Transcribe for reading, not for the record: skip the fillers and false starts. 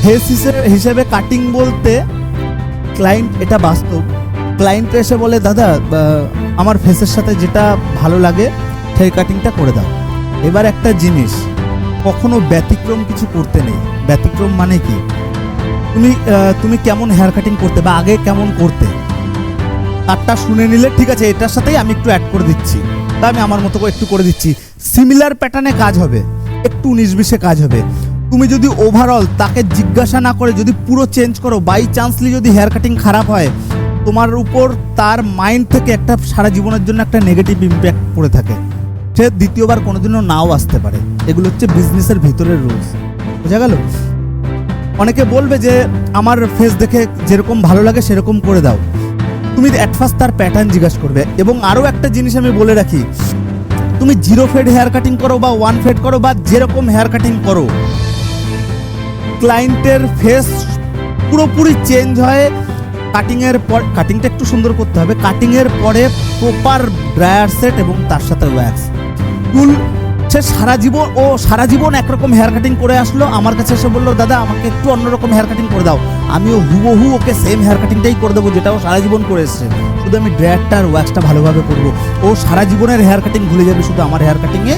Face হিসেবে cutting বলতে client, এটা বাস্তব, ক্লায়েন্ট এসে বলে দাদা আমার ফেসের সাথে যেটা ভালো লাগে সেই কাটিংটা করে দাও। এবার একটা জিনিস, কখনো ব্যতিক্রম কিছু করতে নেই। ব্যতিক্রম মানে কি, তুমি কেমন হেয়ার কাটিং করতে বা আগে কেমন করতে তারটা শুনে নিলে ঠিক আছে, এটার সাথেই আমি একটু অ্যাড করে দিচ্ছি বা আমি আমার মতো করে একটু করে দিচ্ছি, সিমিলার প্যাটার্নে কাজ হবে, একটু 19-20-এ কাজ হবে। তুমি যদি ওভারঅল তাকে জিজ্ঞাসা না করে যদি পুরো চেঞ্জ করো, বাই চান্সলি যদি হেয়ার কাটিং খারাপ হয়, তোমার উপর তার মাইন্ড থেকে একটা সারা জীবনের জন্য একটা নেগেটিভ ইম্প্যাক্ট পড়ে থাকে, সে দ্বিতীয়বার কোনোদিনও নাও আসতে পারে। এগুলো হচ্ছে বিজনেসের ভিতরের রুলস, বোঝা গেল? অনেকে বলবে যে আমার ফেস দেখে যেরকম ভালো লাগে সেরকম করে দাও, তুমি অ্যাট ফার্স্ট তার প্যাটার্ন জিজ্ঞাসা করবে। এবং আরও একটা জিনিস আমি বলে রাখি, তুমি 0 ফেড হেয়ার কাটিং করো বা 1 ফেড করো বা যেরকম হেয়ার কাটিং করো, ক্লায়েন্টের ফেস পুরোপুরি চেঞ্জ হয় কাটিংয়ের পর। কাটিংটা একটু সুন্দর করতে হবে, কাটিংয়ের পরে প্রপার ড্রায়ার সেট এবং তার সাথে ওয়্যাক্স টুল। সে সারা জীবন একরকম হেয়ার কাটিং করে আসলো, আমার কাছে এসে বললো দাদা আমাকে একটু অন্যরকম হেয়ার কাটিং করে দাও, আমিও হুবহু ওকে সেম হেয়ার কাটিংটাই করে দেবো যেটা ও সারা জীবন করে এসছে, শুধু আমি ড্রায়ারটা আর ওয়্যাক্সটা ভালোভাবে করবো। ও সারা জীবনের হেয়ার কাটিং ভুলে যাবে, শুধু আমার হেয়ার কাটিংয়ে